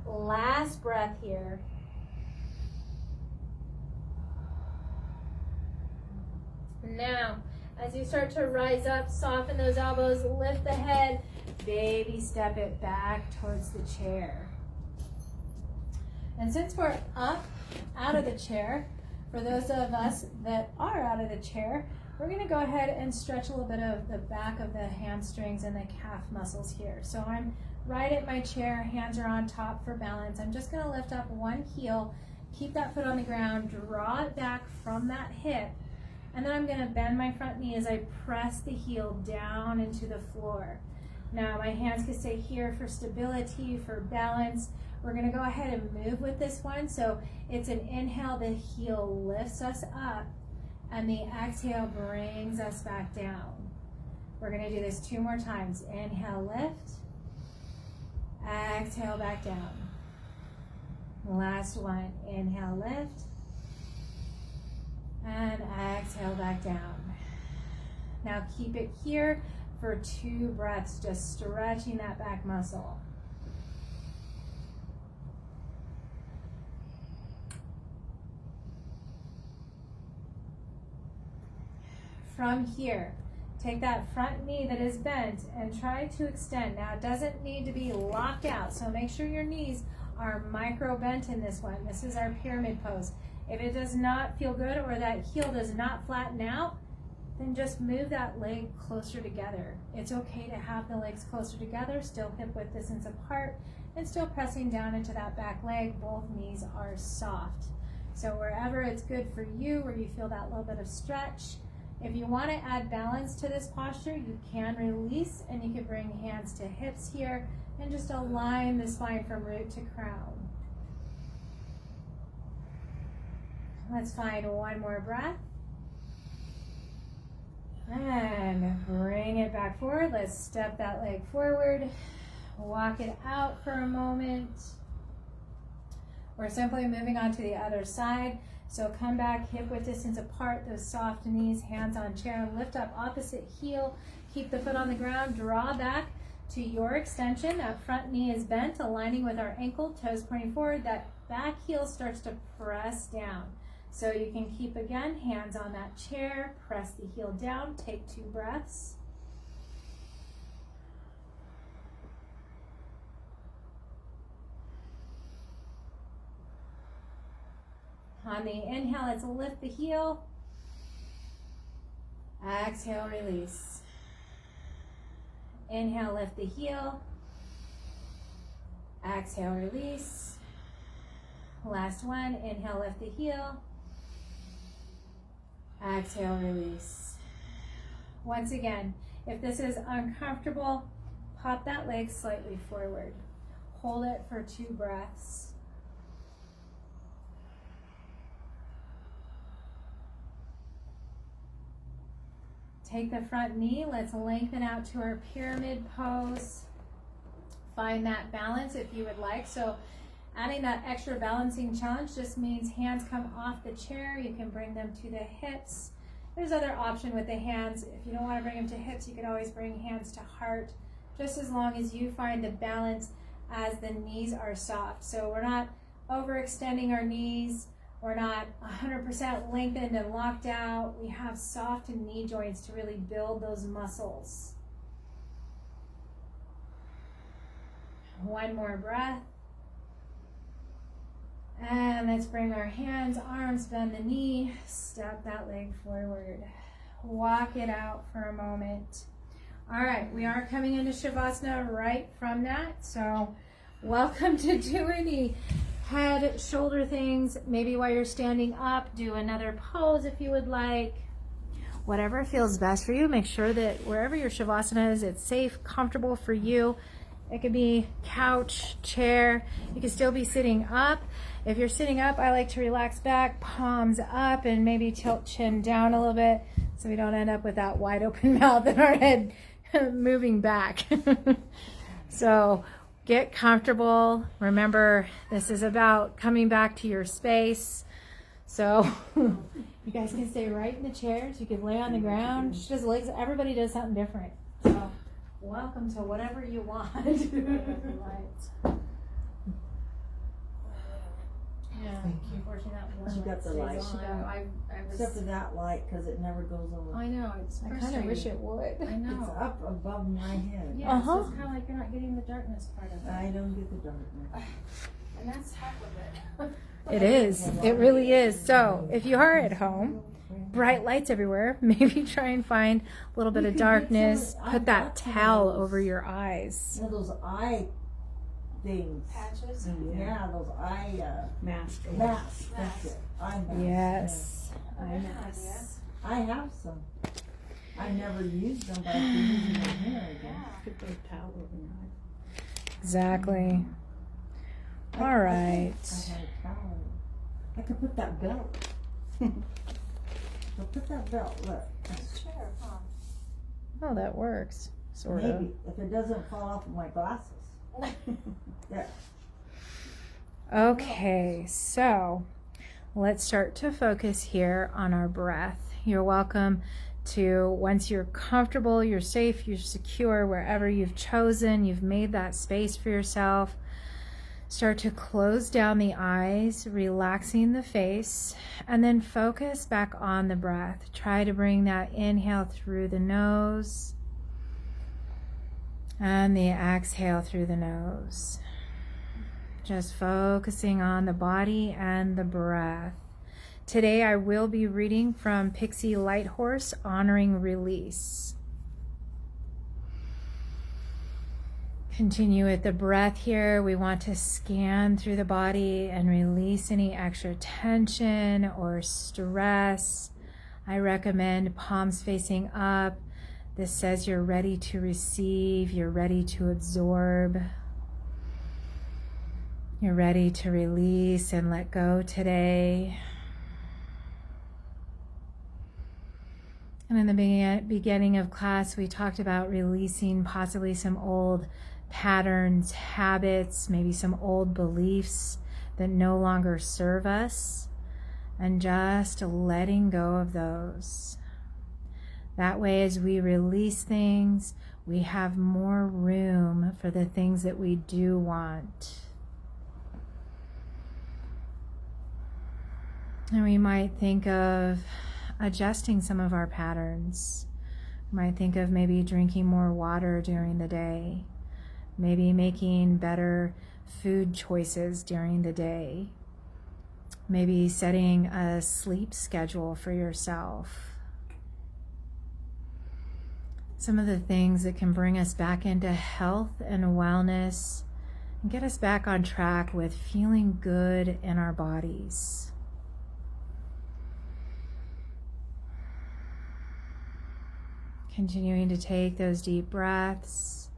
Last breath here. Now, as you start to rise up, soften those elbows, lift the head, baby step it back towards the chair. And since we're up out of the chair, for those of us that are out of the chair, we're going to go ahead and stretch a little bit of the back of the hamstrings and the calf muscles here. So I'm right at my chair, hands are on top for balance. I'm just going to lift up one heel, keep that foot on the ground, draw it back from that hip, and then I'm going to bend my front knee as I press the heel down into the floor. Now my hands can stay here for stability, for balance. We're going to go ahead and move with this one. So it's an inhale, the heel lifts us up, and the exhale brings us back down. We're going to do this 2 more times. Inhale, lift. Exhale, back down. Last one. Inhale, lift. And exhale, back down. Now keep it here for 2 breaths, just stretching that back muscle. From here, take that front knee that is bent and try to extend. Now it doesn't need to be locked out, so make sure your knees are micro bent in this one. This is our pyramid pose. If it does not feel good or that heel does not flatten out, then just move that leg closer together. It's okay to have the legs closer together, still hip width distance apart, and still pressing down into that back leg. Both knees are soft. So wherever it's good for you, where you feel that little bit of stretch. If you want to add balance to this posture, you can release, and you can bring hands to hips here and just align the spine from root to crown. Let's find one more breath. And bring it back forward. Let's step that leg forward. Walk it out for a moment. We're simply moving on to the other side. So come back, hip width distance apart, those soft knees, hands on chair, lift up opposite heel, keep the foot on the ground, draw back to your extension. That front knee is bent, aligning with our ankle, toes pointing forward. That back heel starts to press down. So you can keep, again, hands on that chair, press the heel down, take 2 breaths. On the inhale, let's lift the heel. Exhale, release. Inhale, lift the heel. Exhale, release. Last one, inhale, lift the heel. Exhale, release. Once again, if this is uncomfortable, pop that leg slightly forward. Hold it for 2 breaths. Take the front knee, let's lengthen out to our pyramid pose. Find that balance if you would like. So adding that extra balancing challenge just means hands come off the chair. You can bring them to the hips. There's other option with the hands. If you don't want to bring them to hips, you can always bring hands to heart, just as long as you find the balance as the knees are soft. So we're not overextending our knees. We're not 100% lengthened and locked out. We have soft knee joints to really build those muscles. One more breath. And let's bring our hands, arms, bend the knee, step that leg forward. Walk it out for a moment. All right, we are coming into Shavasana right from that. So welcome to do any head, shoulder things. Maybe while you're standing up, do another pose if you would like. Whatever feels best for you. Make sure that wherever your Shavasana is, it's safe, comfortable for you. It could be couch, chair. You can still be sitting up. If you're sitting up, I like to relax back, palms up, and maybe tilt chin down a little bit so we don't end up with that wide open mouth and our head moving back. So get comfortable. Remember, this is about coming back to your space. So you guys can stay right in the chairs. You can lay on the ground. Just legs. Everybody does something different. So welcome to whatever you want. Yeah, Thank you. unfortunately that one She got the stays light. on. Except for that light, because it never goes over. I know, it's I kind of frustrating. wish it would. I It's know. up above my head. Uh-huh. Yeah, so it's kind of like you're not getting the darkness part of it. I don't get the darkness. And that's half of it. It is. It really is. So if you are at home, bright lights everywhere, maybe try and find a little bit You of could get darkness. some- I Put that got some of towel those. over your eyes. You know those eye things. Patches. Yeah, those eye Mask. masks. That's it. Eye masks. Yes. Yes. Yeah. I have some. I never used them, but I've been using them here again. Could put a towel over your eye. Exactly. All right. I had a towel. I could put that belt. I'll put that belt. Look. Sure, huh? Oh, that works. Sort of. Maybe if it doesn't fall off of my glasses. There. Okay, so let's start to focus here on our breath. You're welcome to, once you're comfortable, you're safe, you're secure, wherever you've chosen, you've made that space for yourself, start to close down the eyes, relaxing the face, and then focus back on the breath. Try to bring that inhale through the nose and the exhale through the nose. Just focusing on the body and the breath. Today I will be reading from Pixie Lighthorse, Honoring Release. Continue with the breath here. We want to scan through the body and release any extra tension or stress. I recommend palms facing up. This says you're ready to receive, you're ready to absorb, you're ready to release and let go today. And in the beginning of class, we talked about releasing possibly some old patterns, habits, maybe some old beliefs that no longer serve us, and just letting go of those. That way, as we release things, we have more room for the things that we do want. And we might think of adjusting some of our patterns. We might think of maybe drinking more water during the day, maybe making better food choices during the day, maybe setting a sleep schedule for yourself. Some of the things that can bring us back into health and wellness and get us back on track with feeling good in our bodies. Continuing to take those deep breaths,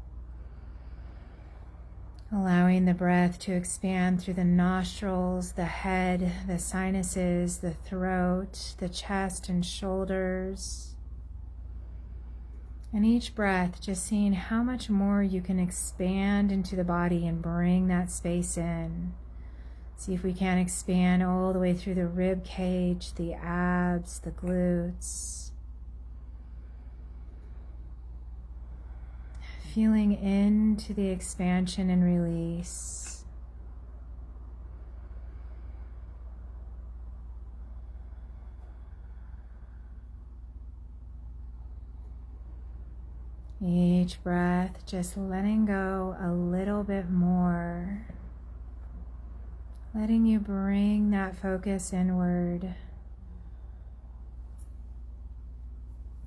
allowing the breath to expand through the nostrils, the head, the sinuses, the throat, the chest and shoulders. And each breath, just seeing how much more you can expand into the body and bring that space in. See if we can expand all the way through the rib cage, the abs, the glutes. Feeling into the expansion and release. Each breath, just letting go a little bit more. Letting you bring that focus inward.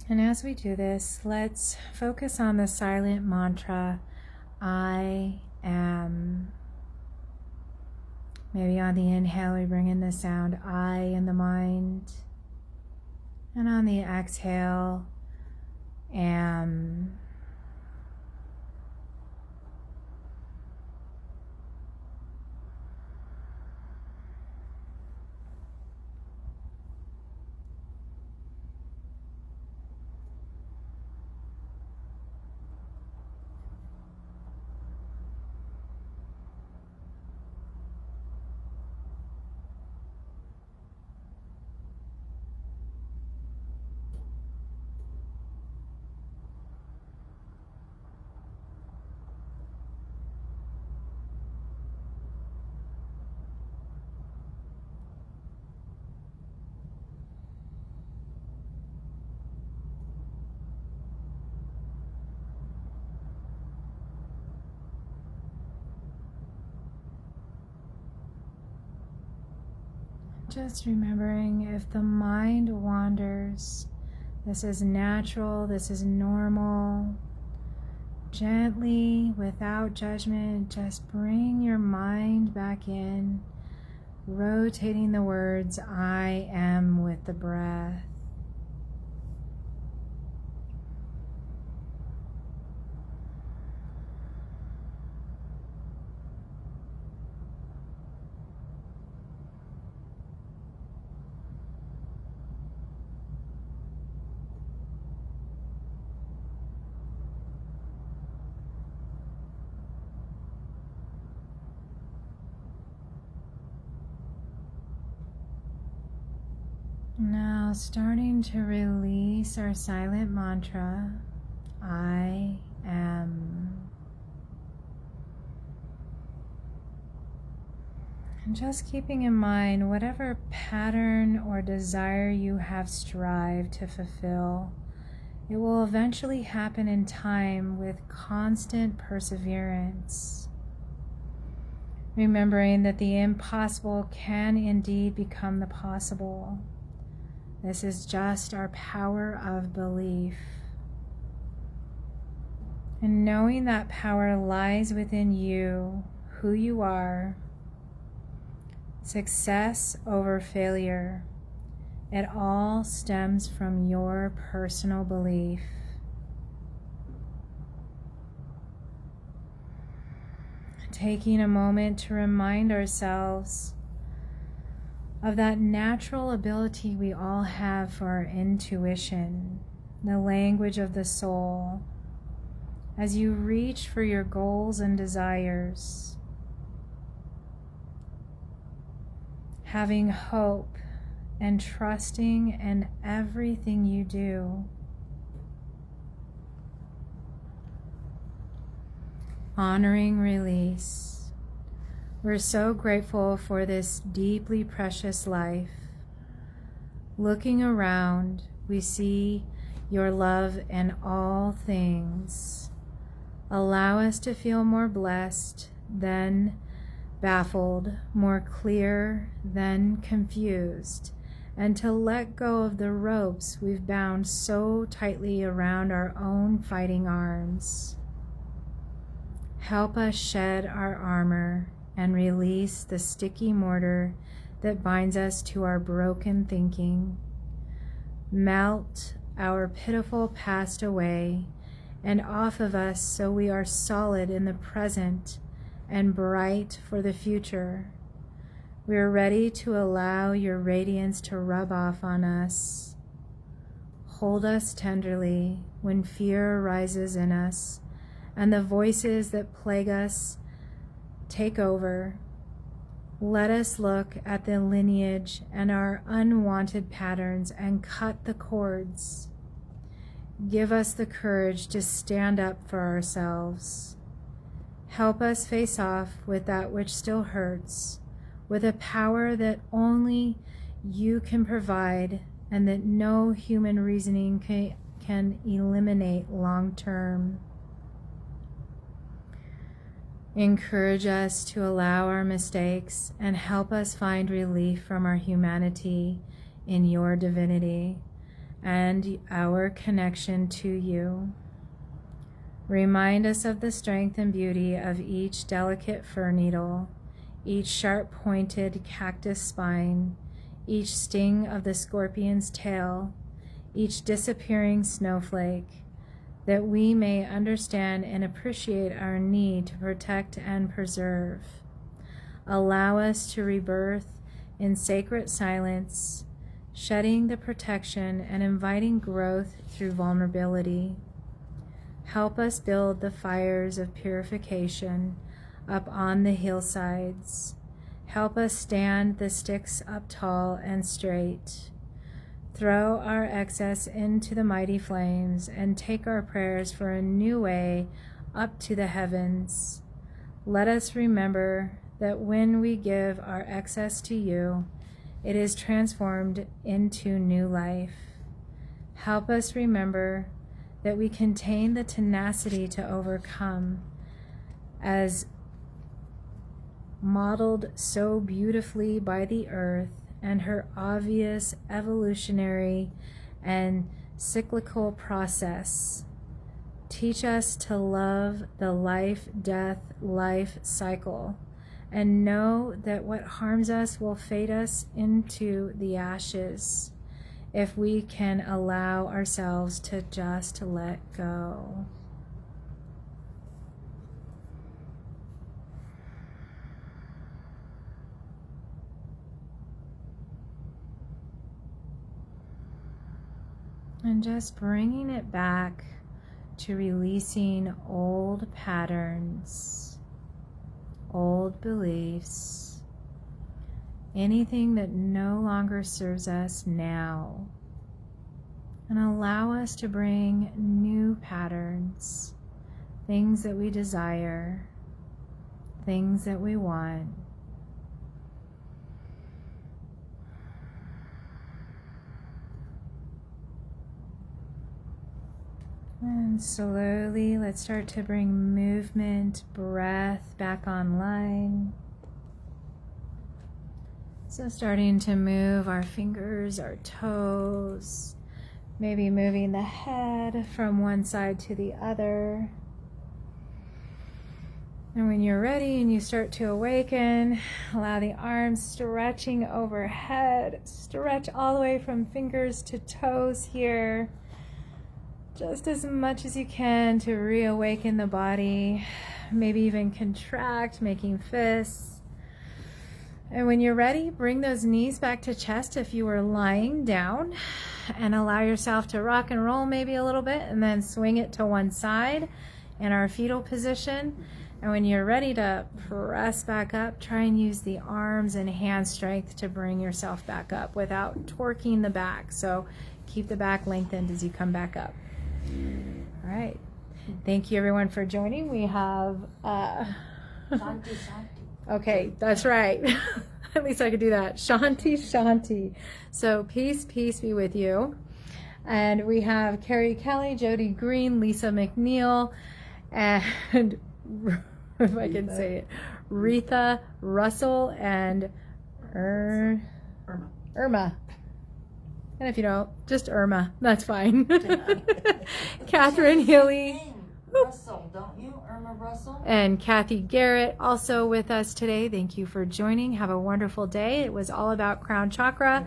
And as we do this, let's focus on the silent mantra, I am. Maybe on the inhale, we bring in the sound I in the mind. And on the exhale, am. Just remembering, if the mind wanders, this is natural, this is normal. Gently, without judgment, just bring your mind back in, rotating the words I am with the breath. Now starting to release our silent mantra, I am. And just keeping in mind whatever pattern or desire you have strived to fulfill, it will eventually happen in time with constant perseverance. remembering that the impossible can indeed become the possible. This is just our power of belief. And knowing that power lies within you, who you are, success over failure, it all stems from your personal belief. Taking a moment to remind ourselves of that natural ability we all have for our intuition, the language of the soul, as you reach for your goals and desires. Having hope and trusting in everything you do. Honoring release. We're so grateful for this deeply precious life. Looking around, we see your love in all things. Allow us to feel more blessed than baffled, more clear than confused, and to let go of the ropes we've bound so tightly around our own fighting arms. Help us shed our armor and release the sticky mortar that binds us to our broken thinking. Melt our pitiful past away and off of us so we are solid in the present and bright for the future. We are ready to allow your radiance to rub off on us. Hold us tenderly when fear arises in us and the voices that plague us take over. Let us look at the lineage and our unwanted patterns and cut the cords. Give us the courage to stand up for ourselves. Help us face off with that which still hurts, with a power that only you can provide and that no human reasoning can eliminate long term. Encourage us to allow our mistakes and help us find relief from our humanity in your divinity and our connection to you. Remind us of the strength and beauty of each delicate fir needle, each sharp-pointed cactus spine, each sting of the scorpion's tail, each disappearing snowflake, that we may understand and appreciate our need to protect and preserve. Allow us to rebirth in sacred silence, shedding the protection and inviting growth through vulnerability. Help us build the fires of purification up on the hillsides. Help us stand the sticks up tall and straight. Throw our excess into the mighty flames and take our prayers for a new way up to the heavens. Let us remember that when we give our excess to you, it is transformed into new life. Help us remember that we contain the tenacity to overcome, as modeled so beautifully by the earth and her obvious evolutionary and cyclical process. Teach us to love the life-death-life cycle and know that what harms us will fade us into the ashes if we can allow ourselves to just let go. And just bringing it back to releasing old patterns, old beliefs, anything that no longer serves us now, and allow us to bring new patterns, things that we desire, things that we want. And slowly, let's start to bring movement, breath back online. So starting to move our fingers, our toes, maybe moving the head from one side to the other. And when you're ready and you start to awaken, allow the arms stretching overhead. Stretch all the way from fingers to toes here. Just as much as you can to reawaken the body. Maybe even contract, making fists. And when you're ready, bring those knees back to chest if you were lying down, and allow yourself to rock and roll maybe a little bit, and then swing it to one side in our fetal position. And when you're ready to press back up, try and use the arms and hand strength to bring yourself back up without torquing the back. So keep the back lengthened as you come back up. All right. Thank you everyone for joining. We have Shanti, Shanti. okay, that's right. At least I could do that. Shanti, Shanti. So peace, peace be with you. And we have Carrie Kelly, Jody Green, Lisa McNeil, and if I can say it, Retha Russell, and Irma. And if you don't, just Irma. That's fine. Catherine Hilly. Russell, don't you? Irma Russell? And Kathy Garrett also with us today. Thank you for joining. Have a wonderful day. It was all about crown chakra.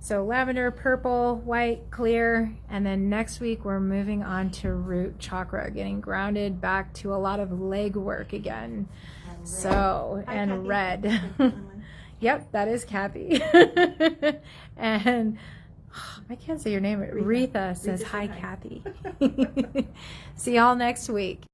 So lavender, purple, white, clear. And then next week we're moving on to root chakra, getting grounded back to a lot of leg work again. And red. Yep, that is Kathy. And I can't say your name. Retha says, hi, Kathy. See y'all next week.